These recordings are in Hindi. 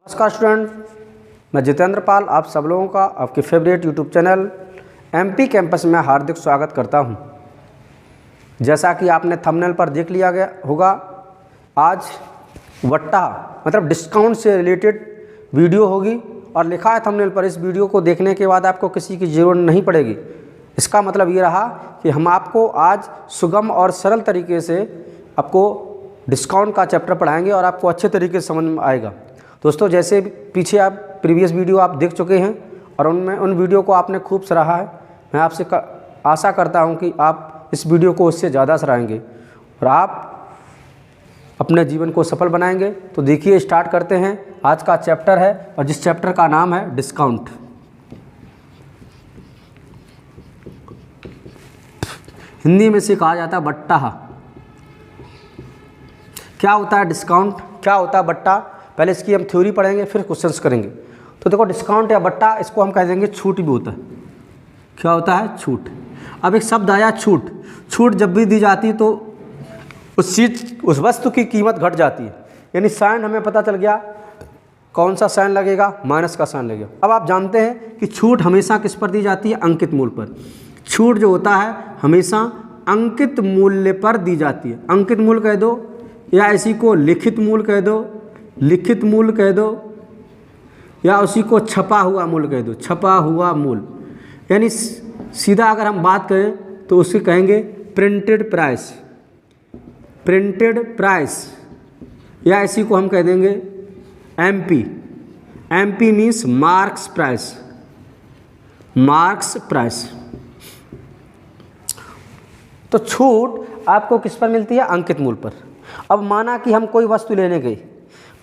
नमस्कार स्टूडेंट, मैं जितेंद्र पाल आप सब लोगों का आपके favourite YouTube channel MP campus में हार्दिक स्वागत करता हूं। जैसा कि आपने थंबनेल पर देख लिया गया होगा, आज वट्टा मतलब डिस्काउंट से रिलेटेड वीडियो होगी और लिखा है थंबनेल पर, इस वीडियो को देखने के बाद आपको किसी की ज़रूरत नहीं पड़ेगी। इसका मतलब ये रहा कि हम आपको आज सुगम और सरल तरीके से आपको डिस्काउंट का चैप्टर पढ़ाएंगे और आपको अच्छे तरीके से समझ में आएगा। दोस्तों, जैसे पीछे आप प्रीवियस वीडियो आप देख चुके हैं और उन वीडियो को आपने खूब सराहा है, मैं आपसे आशा करता हूं कि आप इस वीडियो को उससे ज़्यादा सराहेंगे और आप अपने जीवन को सफल बनाएंगे। तो देखिए, स्टार्ट करते हैं। आज का चैप्टर है और जिस चैप्टर का नाम है डिस्काउंट। हिंदी में से कहा जाता है बट्टा। क्या होता है डिस्काउंट, क्या होता है बट्टा, पहले इसकी हम थ्योरी पढ़ेंगे फिर क्वेश्चंस करेंगे। तो देखो, डिस्काउंट या बट्टा, इसको हम कह देंगे छूट भी होता है। क्या होता है? छूट। अब एक शब्द आया छूट। छूट जब भी दी जाती तो उस वस्तु की कीमत घट जाती है, यानी साइन हमें पता चल गया। कौन सा साइन लगेगा? माइनस का साइन लगेगा। अब आप जानते हैं कि छूट हमेशा किस पर दी जाती है? अंकित मूल्य पर। छूट जो होता है हमेशा अंकित मूल्य पर दी जाती है। अंकित मूल्य कह दो या इसी को लिखित मूल्य कह दो, लिखित मूल्य कह दो, या उसी को छपा हुआ मूल्य कह दो, छपा हुआ मूल्य। यानी सीधा अगर हम बात करें तो उसे कहेंगे प्रिंटेड प्राइस, प्रिंटेड प्राइस, या इसी को हम कह देंगे MP. MP means marks price, marks price. तो छूट आपको किस पर मिलती है? अंकित मूल्य पर। अब माना कि हम कोई वस्तु लेने गए,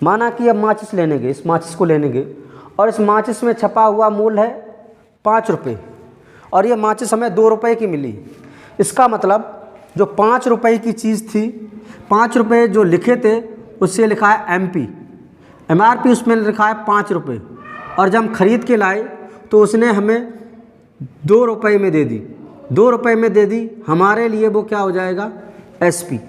माना कि अब माचिस लेने गए, इस माचिस को लेने गए और इस माचिस में छपा हुआ मूल्य है 5 रुपये और ये माचिस हमें 2 रुपये की मिली। इसका मतलब जो 5 रुपये की चीज़ थी, 5 रुपये जो लिखे थे उससे लिखा है एमपी, एमआरपी उसमें लिखा है 5 रुपये, और जब हम खरीद के लाए तो उसने हमें 2 रुपये में दे दी। 2 रुपये में दे दी, हमारे लिए वो क्या हो जाएगा? एसपी।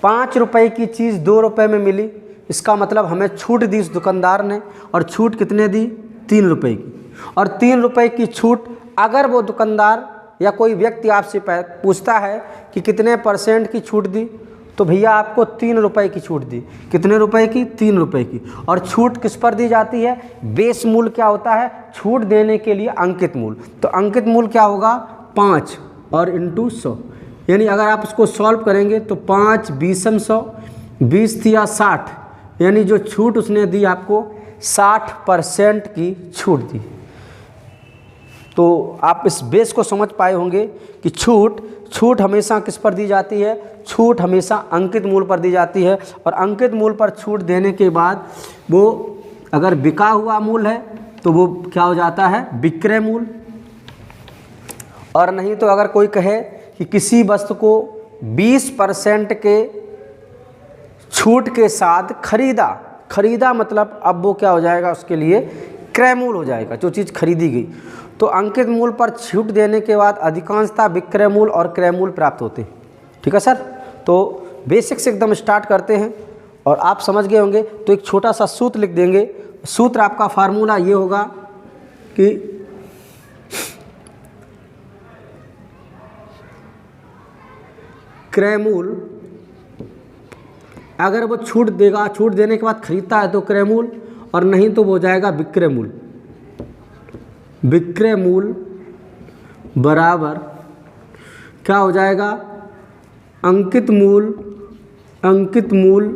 5 रुपये की चीज़ 2 रुपये में मिली, इसका मतलब हमें छूट दी उस दुकानदार ने, और छूट कितने दी? 3 रुपये की। और 3 रुपये की छूट अगर वो दुकानदार या कोई व्यक्ति आपसे पूछता है कि कितने % की छूट दी, तो भैया आपको 3 रुपये की छूट दी। कितने रुपए की? 3 रुपये की। और छूट किस पर दी जाती है? बेस मूल्य क्या होता है छूट देने के लिए? अंकित मूल्य। तो अंकित मूल्य क्या होगा? 5 और इंटू 100, यानी अगर आप इसको सॉल्व करेंगे तो 5 20 100, 20 थी या 60, यानी जो छूट उसने दी आपको 60% की छूट दी। तो आप इस बेस को समझ पाए होंगे कि छूट हमेशा किस पर दी जाती है? छूट हमेशा अंकित मूल्य पर दी जाती है। और अंकित मूल्य पर छूट देने के बाद वो अगर बिका हुआ मूल्य है तो वो क्या हो जाता है? विक्रय मूल्य। और नहीं तो अगर कोई कहे कि किसी वस्तु को 20% के छूट के साथ खरीदा मतलब अब वो क्या हो जाएगा? उसके लिए क्रय मूल्य हो जाएगा, जो चीज़ खरीदी गई। तो अंकित मूल्य पर छूट देने के बाद अधिकांशतः विक्रय मूल्य और क्रय मूल्य प्राप्त होते हैं। ठीक है सर? तो बेसिक से एकदम स्टार्ट करते हैं और आप समझ गए होंगे। तो एक छोटा सा सूत्र लिख देंगे। सूत्र आपका फार्मूला ये होगा कि क्रय मूल्य, अगर वो छूट देगा, छूट देने के बाद खरीदता है तो क्रय मूल्य, और नहीं तो वो हो जाएगा विक्रय मूल्य। विक्रय मूल्य बराबर क्या हो जाएगा? अंकित मूल्य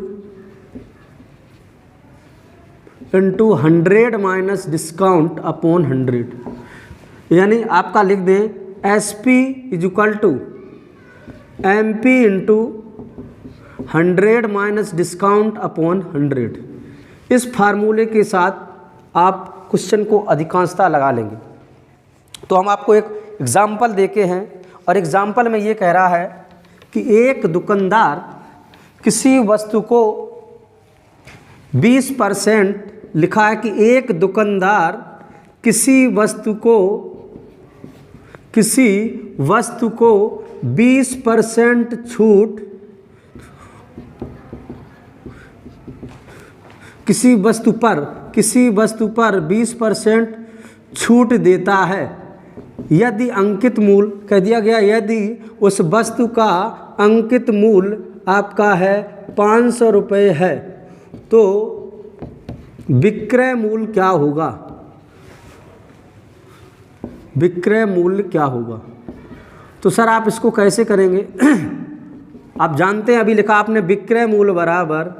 इंटू 100 माइनस डिस्काउंट अपॉन 100। यानी आपका लिख दें SP is equal to MP into 100 minus discount upon 100। इस फार्मूले के साथ आप क्वेश्चन को अधिकांशता लगा लेंगे। तो हम आपको एक एग्जाम्पल देके हैं और एग्जाम्पल में ये कह रहा है कि एक दुकानदार किसी वस्तु को 20% लिखा है कि एक दुकानदार किसी वस्तु को 20% छूट किसी वस्तु पर किसी वस्तु पर 20% छूट देता है, यदि अंकित मूल्य कह दिया गया, यदि उस वस्तु का अंकित मूल्य आपका है 500 रुपये है, तो विक्रय मूल्य क्या होगा? विक्रय मूल्य क्या होगा? तो सर आप इसको कैसे करेंगे? आप जानते हैं, अभी लिखा आपने विक्रय मूल्य बराबर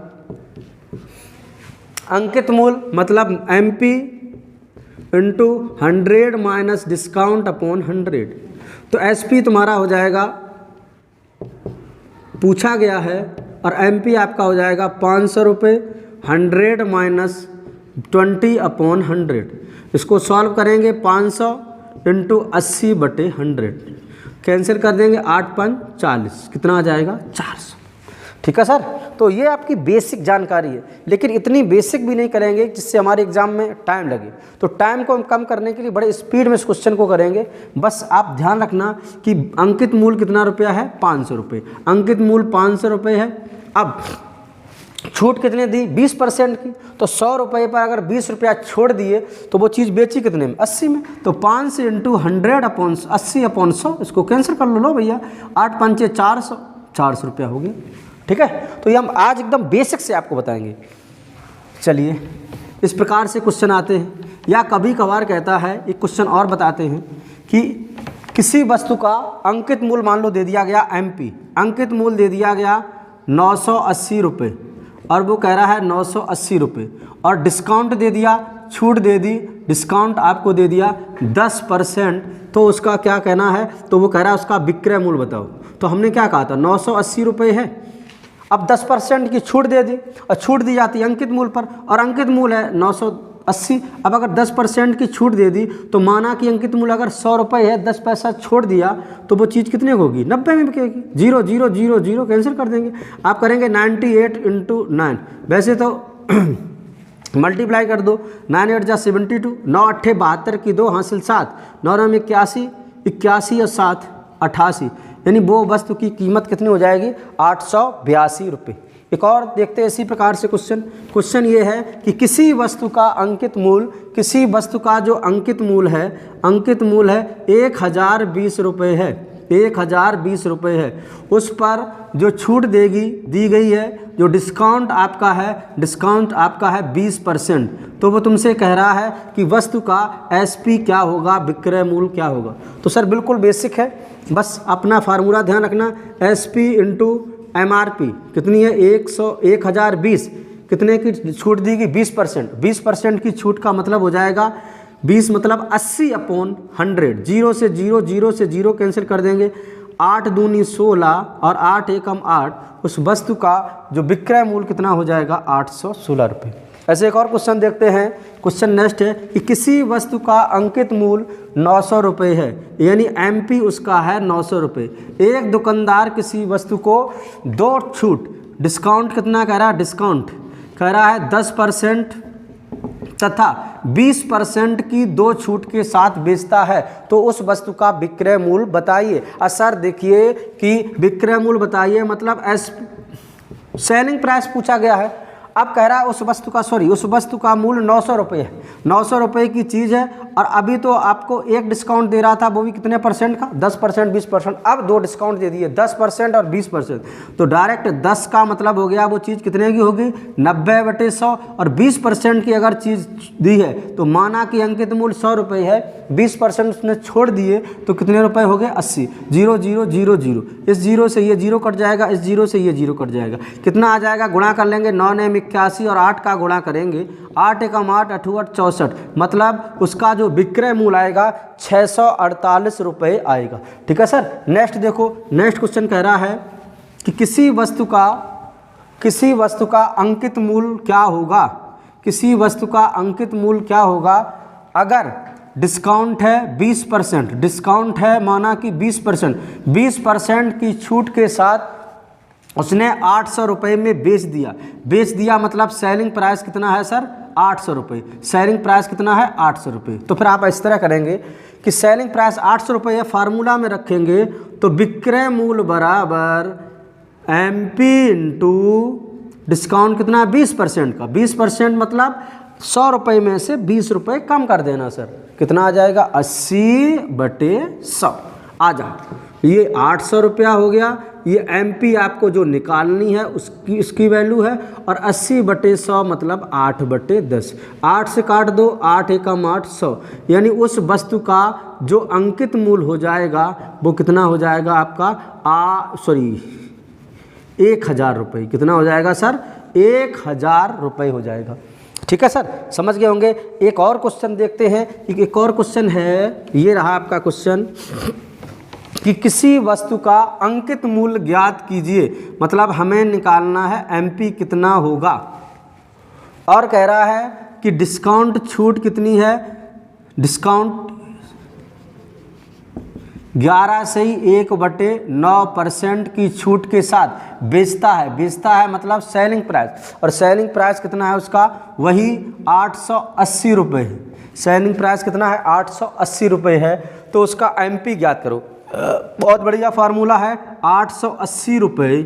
अंकित मूल्य मतलब MP into 100 minus discount upon 100। तो SP तुम्हारा हो जाएगा, पूछा गया है, और MP आपका हो जाएगा 500 रुपये, 100 माइनस 20 अपॉन 100। इसको सॉल्व करेंगे, 500 इंटू 80/100 कैंसिल कर देंगे, 8 5 40, कितना आ जाएगा? 400। ठीक है सर, तो ये आपकी बेसिक जानकारी है, लेकिन इतनी बेसिक भी नहीं करेंगे जिससे हमारे एग्जाम में टाइम लगे। तो टाइम को हम कम करने के लिए बड़े स्पीड में इस क्वेश्चन को करेंगे। बस आप ध्यान रखना कि अंकित मूल्य कितना रुपया है? 500 रुपये। अंकित मूल्य 500 रुपये है। अब छूट कितने दी? 20% की। तो 100 रुपये पर अगर 20 रुपया छोड़ दिए तो वो चीज़ बेची कितने में? 80 में। तो 5 इंटू 100 अपॉन 80 अपॉन 100, इसको कैंसिल कर लो भैया, 8 5 400, 400 रुपया हो गया। ठीक है, तो ये हम आज एकदम बेसिक से आपको बताएंगे। चलिए इस प्रकार से क्वेश्चन आते हैं, या कभी कभार कहता है, एक क्वेश्चन और बताते हैं कि किसी वस्तु का अंकित मूल्य मान लो दे दिया गया MP, अंकित मूल्य दे दिया गया 980 रुपये, और वो कह रहा है 980 रुपये, और डिस्काउंट दे दिया, छूट दे दी, डिस्काउंट आपको दे दिया 10%। तो उसका क्या कहना है? तो वो कह रहा है उसका विक्रय मूल्य बताओ। तो हमने क्या कहा था? 980 रुपये है। अब 10% की छूट दे दी, और छूट दी जाती है अंकित मूल्य पर, और अंकित मूल्य है 980। अब अगर 10% की छूट दे दी तो माना कि अंकित मूल्य अगर 100 रुपये है, 10 पैसा छोड़ दिया तो वो चीज़ कितने को होगी? 90 में बिकेगी। 0 0 0 0 कैंसिल कर देंगे। आप करेंगे 98 इंटू 9, वैसे तो मल्टीप्लाई कर दो, 9 8 जा 72, 9 8 72 की 2 हासिल 7, 9 9 81, 81 और 7 88, यानी वो वस्तु की कीमत कितनी हो जाएगी? 882 रुपये। एक और देखते हैं इसी प्रकार से क्वेश्चन ये है कि किसी वस्तु का अंकित मूल्य, किसी वस्तु का जो अंकित मूल्य है 1020 रुपये है, 1020 रुपये है। उस पर जो छूट दी गई है, जो डिस्काउंट आपका है 20%। तो वो तुमसे कह रहा है कि वस्तु का SP क्या होगा, विक्रय मूल्य क्या होगा। तो सर बिल्कुल बेसिक है, बस अपना फार्मूला ध्यान रखना, SP इंटू MRP कितनी है? 1020, कितने की छूट दी गई? 20%। 20% की छूट का मतलब हो जाएगा 20 मतलब 80 अपॉन 100। 0 से 0, 0 से 0 कैंसिल कर देंगे, 8 दूनी 16 और 8 एकम 8। उस वस्तु का जो विक्रय मूल्य कितना हो जाएगा? 816 रुपये। ऐसे एक और क्वेश्चन देखते हैं। क्वेश्चन नेक्स्ट है कि किसी वस्तु का अंकित मूल्य 900 रुपये है, यानी MP उसका है 900 रुपये। एक दुकानदार किसी वस्तु को 2 छूट, डिस्काउंट कितना कह रहा है? डिस्काउंट कह रहा है 10% तथा 20% की 2 छूट के साथ बेचता है, तो उस वस्तु का विक्रय मूल्य बताइए। सर देखिए कि विक्रय मूल्य बताइए मतलब सेलिंग प्राइस पूछा गया है। अब कह रहा है उस वस्तु का मूल्य 900 रुपये है, 900 रुपये की चीज़ है, और अभी तो आपको एक डिस्काउंट दे रहा था, वो भी कितने परसेंट का? 10% 20%। अब 2 डिस्काउंट दे दिए, 10% और 20%। तो डायरेक्ट 10 का मतलब हो गया वो चीज़ कितने की होगी? 90/100। और 20% की अगर चीज़ दी है तो माना कि अंकित मूल्य 100 रुपये है, 20% उसने छोड़ दिए तो कितने रुपए हो गए? 80। 0 0 0 0, इस 0 से ये 0 कट जाएगा, इस 0 से ये 0 कट जाएगा, कितना आ जाएगा? गुणा कर लेंगे, 9 9 81 और 8 का गुणा करेंगे, 8 एकम 8 8 64, मतलब उसका जो विक्रय मूल्य आएगा 648 रुपये आएगा। ठीक है सर। नेक्स्ट देखो, नेक्स्ट क्वेश्चन कह रहा है कि किसी वस्तु का अंकित मूल्य क्या होगा? किसी वस्तु का अंकित मूल्य क्या होगा अगर डिस्काउंट है 20%, डिस्काउंट है माना कि 20% की छूट के साथ उसने 800 रुपये में बेच दिया मतलब सेलिंग प्राइस कितना है सर? 800 रुपये। सेलिंग प्राइस कितना है? 800 रुपये। तो फिर आप इस तरह करेंगे कि सेलिंग प्राइस 800 रुपये है, फार्मूला में रखेंगे तो विक्रय मूल्य बराबर MP इंटू डिस्काउंट कितना है? 20% का। 20% मतलब 100 रुपये में से 20 रुपये कम कर देना सर, कितना आ जाएगा 80/100 आ जा। ये 800 रुपया हो गया। ये MP आपको जो निकालनी है उसकी वैल्यू है। और 80/100 मतलब 8/10। 8 से काट दो, 8 एकम 8 100, यानी उस वस्तु का जो अंकित मूल्य हो जाएगा वो कितना हो जाएगा आपका 1000 रुपये। कितना हो जाएगा सर 1000 रुपये हो जाएगा। ठीक है सर, समझ गए होंगे। एक और क्वेश्चन देखते हैं। एक और क्वेश्चन है, ये रहा आपका क्वेश्चन कि किसी वस्तु का अंकित मूल्य ज्ञात कीजिए, मतलब हमें निकालना है MP कितना होगा। और कह रहा है कि डिस्काउंट छूट कितनी है, डिस्काउंट 11 से ही 1/9% की छूट के साथ बेचता है मतलब सेलिंग प्राइस। और सेलिंग प्राइस कितना है उसका, वही 880 रुपये है। सेलिंग प्राइस कितना है 880 रुपये है। तो उसका MP ज्ञात करो। बहुत बढ़िया फार्मूला है, 880 रुपये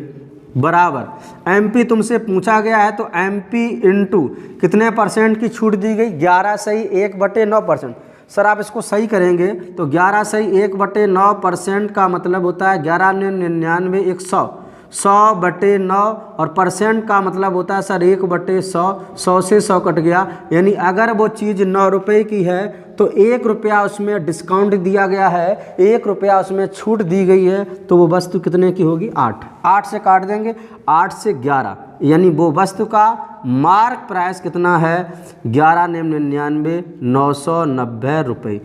बराबर MP तुमसे पूछा गया है तो MP इंटू कितने परसेंट की छूट दी गई, 11 से ही 1/9%। सर आप इसको सही करेंगे तो 11 से ही 1/9% का मतलब होता है 11 × 99 100, 100/9 और परसेंट का मतलब होता है सर 1/100, 100 से 100 कट गया। यानी अगर वो चीज़ 9 रुपये की है तो 1 रुपया उसमें डिस्काउंट दिया गया है, 1 रुपया उसमें छूट दी गई है, तो वो वस्तु कितने की होगी 8 से काट देंगे, 8 से 11, यानी वो वस्तु का मार्क प्राइस कितना है 11 × 99 990 रुपये।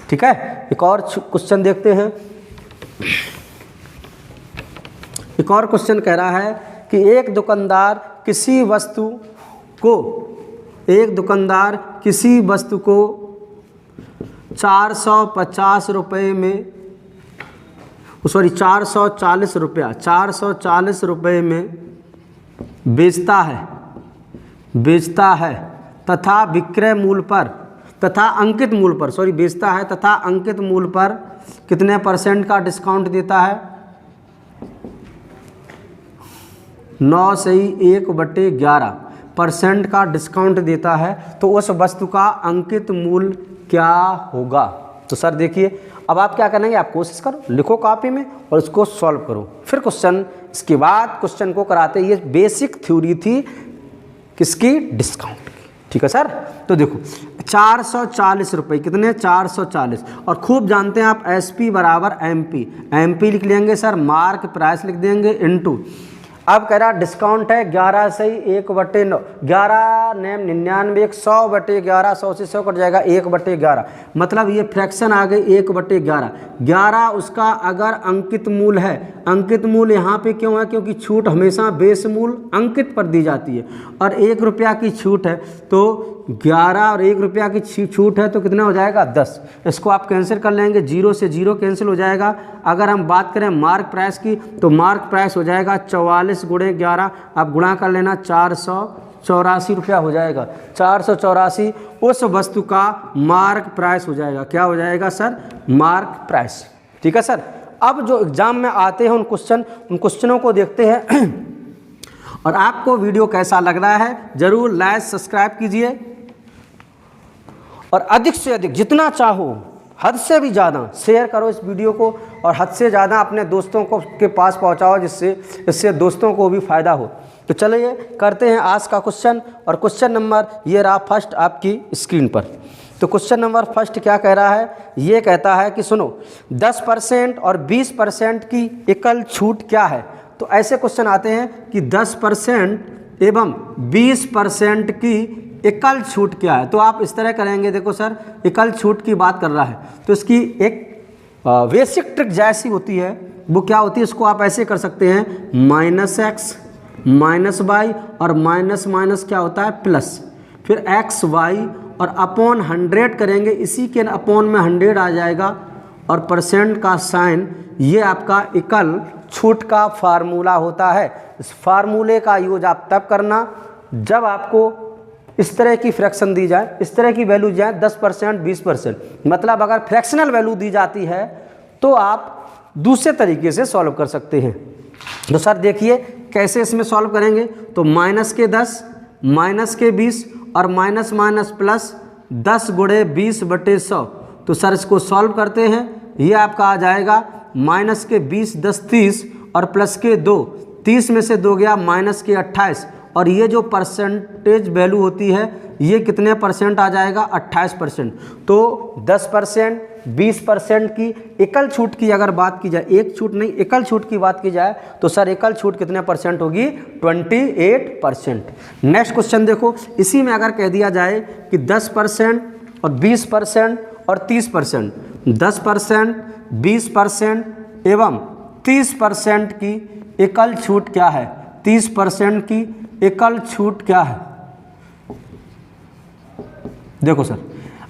ठीक है, एक और क्वेश्चन देखते हैं। एक और क्वेश्चन कह रहा है कि एक दुकानदार किसी वस्तु को 450 रुपये में, 440 रुपये में बेचता है तथा विक्रय मूल्य पर तथा अंकित मूल्य पर कितने % का डिस्काउंट देता है, 9 से ही 1/11% का डिस्काउंट देता है, तो उस वस्तु का अंकित मूल्य क्या होगा। तो सर देखिए, अब आप क्या करेंगे, आप कोशिश करो, लिखो कॉपी में और इसको सॉल्व करो, फिर क्वेश्चन, इसके बाद क्वेश्चन को कराते। ये बेसिक थ्योरी थी किसकी, डिस्काउंट की। ठीक है सर, तो देखो 440 रुपये, कितने 440, और खूब जानते हैं आप SP बराबर MP लिख लेंगे सर, मार्क प्राइस लिख देंगे इनटू। अब कह रहा डिस्काउंट है 11 से ही 1/9, 11 × 99 100/11, 100 से 100 कट जाएगा 1/11, मतलब ये फ्रैक्शन आ गई 1/11। 11 उसका अगर अंकित मूल्य है, अंकित मूल्य यहाँ पे क्यों है, क्योंकि छूट हमेशा बेस मूल्य अंकित पर दी जाती है, और 1 रुपया की छूट है तो 11 और 1 रुपया की छूट है तो कितना हो जाएगा 10। इसको आप कैंसिल कर लेंगे, 0 से 0 कैंसिल हो जाएगा। अगर हम बात करें मार्क प्राइस की तो मार्क प्राइस हो जाएगा 44 × 11, आप गुणा कर लेना 484 रुपया हो जाएगा। 484 उस वस्तु का मार्क प्राइस हो जाएगा। क्या हो जाएगा सर, मार्क प्राइस। ठीक है सर, अब जो एग्जाम में आते हैं उन क्वेश्चनों को देखते हैं। और आपको वीडियो कैसा लग रहा है जरूर लाइक सब्सक्राइब कीजिए, और अधिक से अधिक जितना चाहो हद से भी ज़्यादा शेयर करो इस वीडियो को, और हद से ज़्यादा अपने दोस्तों को के पास पहुंचाओ, इससे दोस्तों को भी फ़ायदा हो। तो चलिए करते हैं आज का क्वेश्चन, और क्वेश्चन नंबर ये रहा फर्स्ट आपकी स्क्रीन पर। तो क्वेश्चन नंबर फर्स्ट क्या कह रहा है, ये कहता है कि सुनो 10% और 20% की एकल छूट क्या है। तो ऐसे क्वेश्चन आते हैं कि 10% एवं 20% की एकल छूट क्या है। तो आप इस तरह करेंगे, देखो सर एकल छूट की बात कर रहा है तो इसकी एक बेसिक ट्रिक जैसी होती है, वो क्या होती है, इसको आप ऐसे कर सकते हैं -x -y और माइनस क्या होता है प्लस, फिर xy और अपॉन 100 करेंगे, इसी के अपॉन में 100 आ जाएगा और परसेंट का साइन, ये आपका एकल छूट का फार्मूला होता है। इस फार्मूले का यूज आप तब करना जब आपको इस तरह की फ्रैक्शन दी जाए, इस तरह की वैल्यू जाए 10% 20%, मतलब अगर फ्रैक्शनल वैल्यू दी जाती है तो आप दूसरे तरीके से सॉल्व कर सकते हैं। तो सर देखिए कैसे इसमें सॉल्व करेंगे, तो -10 -20 और माइनस माइनस प्लस 10 गुणे 20/100। तो सर इसको सॉल्व करते हैं, ये आपका आ जाएगा माइनस के 20 10 30 और प्लस के 2, 30 में से 2 गया माइनस के 28, और ये जो परसेंटेज वैल्यू होती है ये कितने परसेंट आ जाएगा 28%। तो 10%, 20% की एकल छूट की अगर बात की जाए, एक छूट नहीं एकल छूट की बात की जाए तो सर एकल छूट कितने परसेंट होगी 28%। नेक्स्ट क्वेश्चन देखो, इसी में अगर कह दिया जाए कि 10% और 20% और 30%, 10%, 20% एवं 30% की एकल छूट क्या है, 30% की एकल छूट क्या है। देखो सर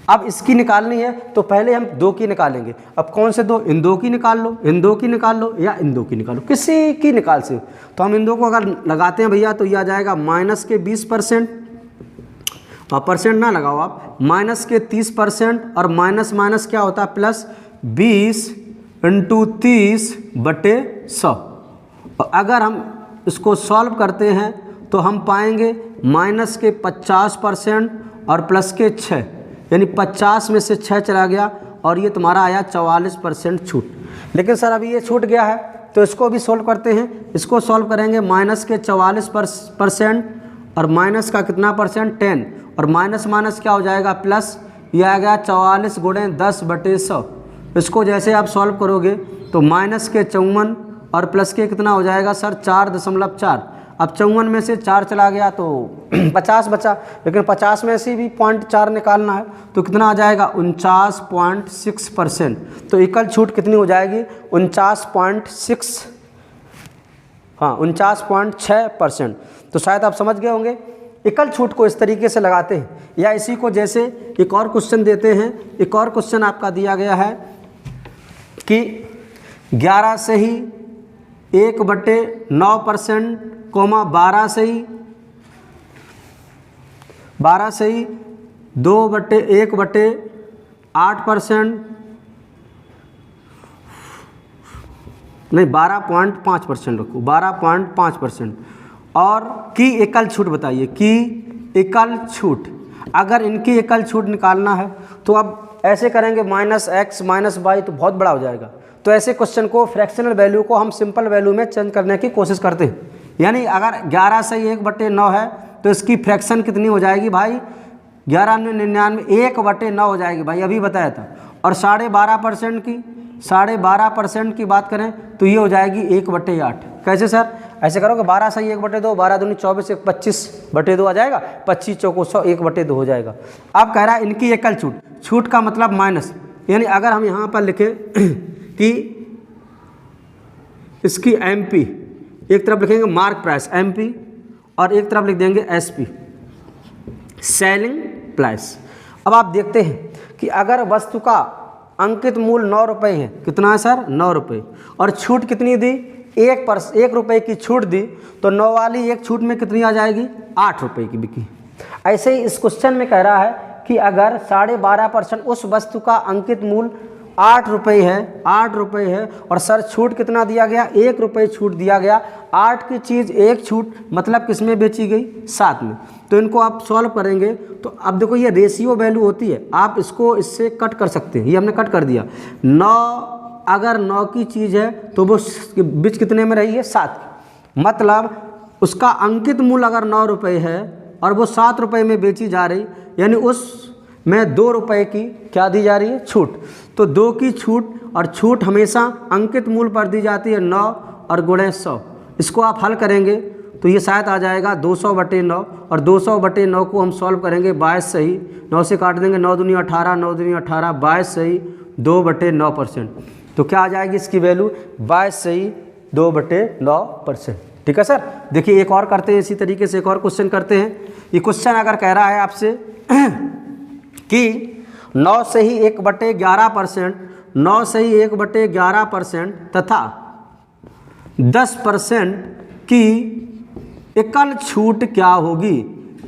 अब इसकी निकालनी है तो पहले हम 2 की निकालेंगे। अब कौन से 2, इन 2 की निकाल लो, इन 2 की निकाल लो या इन 2 की निकालो, किसी की निकाल से। तो हम इन 2 को अगर लगाते हैं भैया तो ये आ जाएगा माइनस के 20%, और परसेंट ना लगाओ आप, माइनस के 30% और माइनस माइनस क्या होता है प्लस 20 × 30/100। और अगर हम इसको सॉल्व करते हैं तो हम पाएंगे माइनस के 50% और प्लस के 6, यानी 50 में से 6 चला गया और ये तुम्हारा आया 44% छूट। लेकिन सर अभी ये छूट गया है तो इसको भी सोल्व करते हैं। इसको सोल्व करेंगे माइनस के 44% और माइनस का कितना परसेंट 10, और माइनस माइनस क्या हो जाएगा प्लस, ये आ गया 44 गुणे 10/100। इसको जैसे आप सॉल्व करोगे तो माइनस के 54 और प्लस के कितना हो जाएगा सर 4.4। अब 54 में से 4 चला गया तो 50 बचा, लेकिन 50 में से भी 0.4 निकालना है तो कितना आ जाएगा 49.6%। तो एकल छूट कितनी हो जाएगी 49.6, हाँ 49.6%। तो शायद आप समझ गए होंगे एकल छूट को इस तरीके से लगाते हैं। या इसी को जैसे एक और क्वेश्चन देते हैं, एक और क्वेश्चन आपका दिया गया है कि 11 से ही 1/9%, 12 से ही 2/1/8%, नहीं 12.5% रखो, 12.5%। और की एकल छूट बताइए, की एकल छूट। अगर इनकी एकल छूट निकालना है तो अब ऐसे करेंगे -x -y, तो बहुत बड़ा हो जाएगा। तो ऐसे क्वेश्चन को फ्रैक्शनल वैल्यू को हम सिंपल वैल्यू में चेंज करने की कोशिश करते हैं। यानी अगर 11 से 1/9 है तो इसकी फ्रैक्शन कितनी हो जाएगी भाई 11 में 99, 1/9 हो जाएगी भाई, अभी बताया था। और 12.5% की बात करें तो ये हो जाएगी 1/8। कैसे सर, ऐसे करोगे 12 से 1/2, 12 दूनी 24, 1 25/2 आ जाएगा, 25 चौको 100, 1/2 हो जाएगा। अब कह रहा है इनकी एकल छूट, छूट का मतलब माइनस, यानी अगर हम यहाँ पर लिखें कि इसकी MP, एक तरफ लिखेंगे मार्क प्राइस MP और एक तरफ लिख देंगे SP सेलिंग प्राइस। अब आप देखते हैं कि अगर वस्तु का अंकित मूल्य 9 रुपये है, कितना है सर 9 रुपये, और छूट कितनी दी 1 रुपये की छूट दी, तो 9 वाली एक छूट में कितनी आ जाएगी 8 रुपये की बिकी। ऐसे ही इस क्वेश्चन में कह रहा है कि अगर 12.5% उस वस्तु का अंकित मूल्य 8 रुपये है, 8 रुपये है, और सर छूट कितना दिया गया 1 रुपये छूट दिया गया, 8 की चीज़ 1 छूट, मतलब किस में बेची गई 7 में। तो इनको आप सॉल्व करेंगे तो अब देखो ये रेशियो वैल्यू होती है, आप इसको इससे कट कर सकते हैं। ये हमने कट कर दिया। 9 अगर 9 की चीज़ है तो वो बीच कितने में रही है 7, मतलब उसका अंकित मूल्य अगर 9 रुपये है और वो 7 रुपये में बेची जा रही, यानी उस में 2 रुपये की क्या दी जा रही है छूट। तो 2 की छूट, और छूट हमेशा अंकित मूल्य पर दी जाती है 9 और गुणे 100। इसको आप हल करेंगे तो ये शायद आ जाएगा 200/9, और 200/9 को हम सॉल्व करेंगे 22 सही, 9 से काट देंगे, 9 दूनी 18, 9 दूनी 18, 22 सही 2/9%। तो क्या आ जाएगी इसकी वैल्यू 22 सही 2/9%। ठीक है सर। देखिए एक और करते हैं, इसी तरीके से एक और क्वेश्चन करते हैं। ये क्वेश्चन अगर कह रहा है आपसे कि 9 से ही 1/11%, 9 से ही 1/11% तथा 10% की एकल छूट क्या होगी,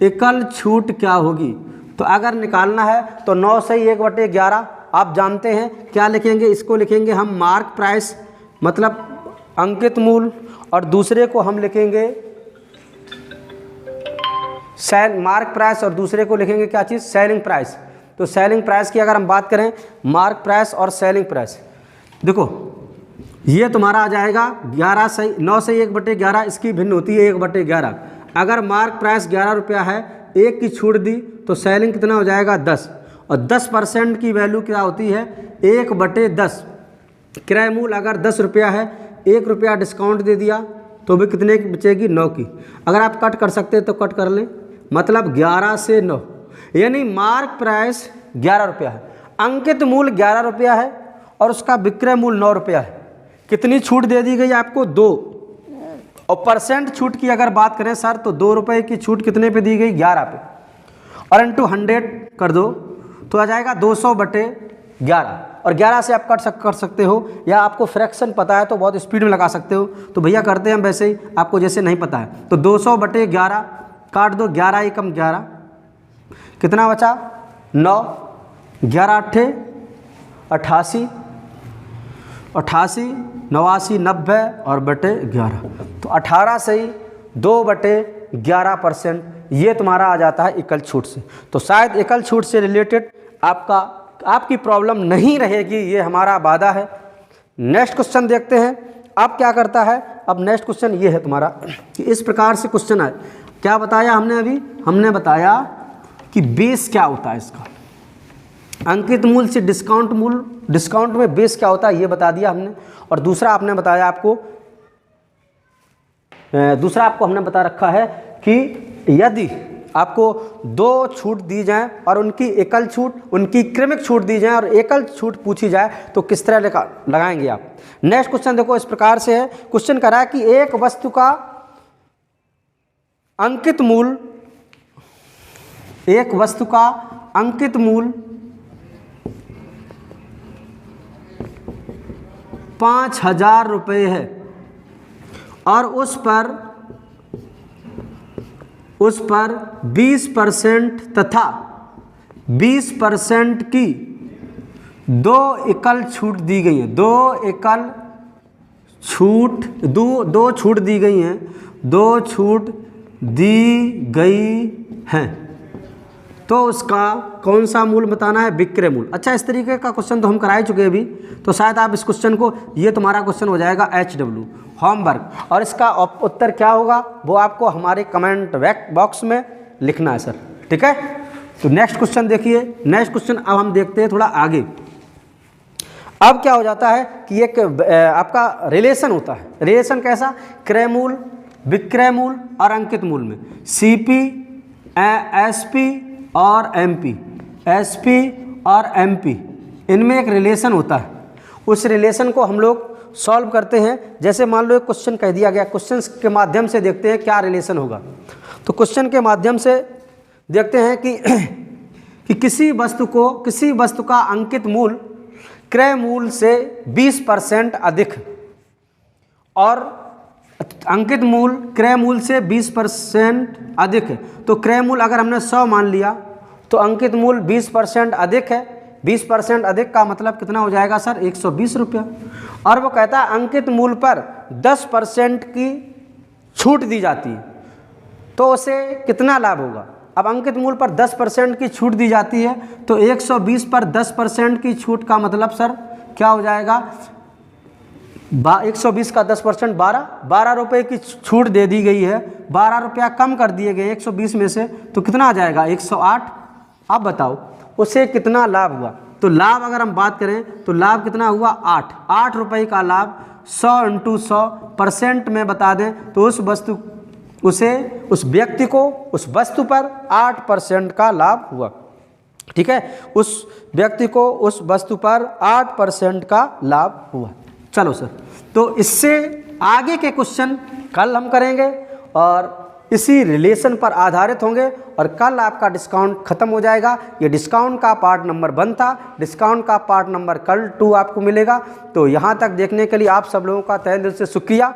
एकल छूट क्या होगी। तो अगर निकालना है तो 9 से ही 1/11 आप जानते हैं क्या लिखेंगे, इसको लिखेंगे हम मार्क प्राइस, मतलब अंकित मूल्य, और दूसरे को हम लिखेंगे मार्क प्राइस और दूसरे को लिखेंगे क्या चीज़, सेलिंग प्राइस। तो सेलिंग प्राइस की अगर हम बात करें, मार्क प्राइस और सेलिंग प्राइस, देखो ये तुम्हारा आ जाएगा 11 सही 9 सही 1/11, इसकी भिन्न होती है 1/11। अगर मार्क प्राइस 11 रुपया है, एक की छूट दी तो सेलिंग कितना हो जाएगा 10, और 10% की वैल्यू क्या होती है 1/10। क्रय मूल्य अगर 10 रुपया है, 1 रुपया डिस्काउंट दे दिया तो भी कितने की बचेगी, 9 की। अगर आप कट कर सकते हैं तो कट कर लें, मतलब 11 से 9, यानी मार्क प्राइस 11 रुपया है, अंकित मूल्य 11 रुपया है और उसका विक्रय मूल्य 9 रुपया है। कितनी छूट दे दी गई आपको, 2। और परसेंट छूट की अगर बात करें सर, तो 2 रुपये की छूट कितने पे दी गई, 11 पे, और इंटू 100 कर दो तो आ जाएगा 200/11। और 11 से आप कर सकते हो, या आपको फ्रैक्शन पता है तो बहुत स्पीड में लगा सकते हो, तो भैया करते हैं हम वैसे ही, आपको जैसे नहीं पता है तो 200/11 काट दो, 11 एकम 11, कितना बचा 9, 11 8 88, 88 89 90 और बटे 11, तो 18 सही 2/11%, ये तुम्हारा आ जाता है एकल छूट से। तो शायद एकल छूट से रिलेटेड आपकी प्रॉब्लम नहीं रहेगी, ये हमारा वादा है। नेक्स्ट क्वेश्चन देखते हैं अब क्या करता है। अब नेक्स्ट क्वेश्चन ये है तुम्हारा कि इस प्रकार से क्वेश्चन है, क्या बताया हमने अभी, हमने बताया कि बेस क्या होता है इसका, अंकित मूल्य से डिस्काउंट मूल्य, डिस्काउंट में बेस क्या होता है ये बता दिया हमने। और दूसरा आपने बताया आपको, दूसरा आपको हमने बता रखा है कि यदि आपको 2 छूट दी जाए और उनकी एकल छूट, उनकी क्रमिक छूट दी जाए और एकल छूट पूछी जाए तो किस तरह लगाएंगे आप। नेक्स्ट क्वेश्चन देखो इस प्रकार से है, क्वेश्चन करा है कि एक वस्तु का अंकित मूल्य, एक वस्तु का अंकित मूल्य 5,000 रुपये है और उस पर 20% तथा 20% की 2 एकल छूट दी गई है, 2 एकल छूट, 2 छूट दी गई हैं, 2 छूट दी गई हैं, तो उसका कौन सा मूल्य बताना है, विक्रय मूल्य। अच्छा, इस तरीके का क्वेश्चन तो हम करा ही चुके हैं अभी, तो शायद आप इस क्वेश्चन को, ये तुम्हारा क्वेश्चन हो जाएगा HW होमवर्क, और इसका उत्तर क्या होगा वो आपको हमारे कमेंट बॉक्स में लिखना है सर, ठीक है। तो नेक्स्ट क्वेश्चन देखिए, नेक्स्ट क्वेश्चन अब हम देखते हैं थोड़ा आगे। अब क्या हो जाता है कि एक आपका रिलेशन होता है, रिलेशन कैसा, क्रय मूल्य, विक्रय मूल्य और अंकित मूल्य में CP, SP और MP, SP और MP, इनमें एक रिलेशन होता है। उस रिलेशन को हम लोग सॉल्व करते हैं। जैसे मान लो एक क्वेश्चन कह दिया गया, क्वेश्चन के माध्यम से देखते हैं क्या रिलेशन होगा। तो क्वेश्चन के माध्यम से देखते हैं कि किसी वस्तु का अंकित मूल्य क्रय मूल्य से 20% अधिक, और अंकित मूल्य क्रय मूल्य से 20% अधिक है। तो क्रय मूल्य अगर हमने 100 मान लिया तो अंकित मूल्य 20% अधिक है, 20% अधिक का मतलब कितना हो जाएगा सर, 120 रुपया। और वो कहता है अंकित मूल्य पर 10% की छूट दी जाती है, तो उसे कितना लाभ होगा। अब अंकित मूल्य पर 10% की छूट दी जाती है, तो 120 पर 10% की छूट का मतलब सर क्या हो जाएगा, 120 का 10% 12 रुपये की छूट दे दी गई है, 12 रुपया कम कर दिए गए 120 में से, तो कितना आ जाएगा 108। अब बताओ उसे कितना लाभ हुआ। तो लाभ अगर हम बात करें तो लाभ कितना हुआ, 8 रुपये का लाभ 100 × 100% में बता दें तो उस व्यक्ति को उस वस्तु पर 8% का लाभ हुआ, ठीक है। उस व्यक्ति को उस वस्तु पर 8% का लाभ हुआ। चलो सर, तो इससे आगे के क्वेश्चन कल हम करेंगे और इसी रिलेशन पर आधारित होंगे, और कल आपका डिस्काउंट खत्म हो जाएगा। ये डिस्काउंट का पार्ट नंबर 1 था, डिस्काउंट का पार्ट नंबर कल 2 आपको मिलेगा। तो यहाँ तक देखने के लिए आप सब लोगों का तहे दिल से शुक्रिया।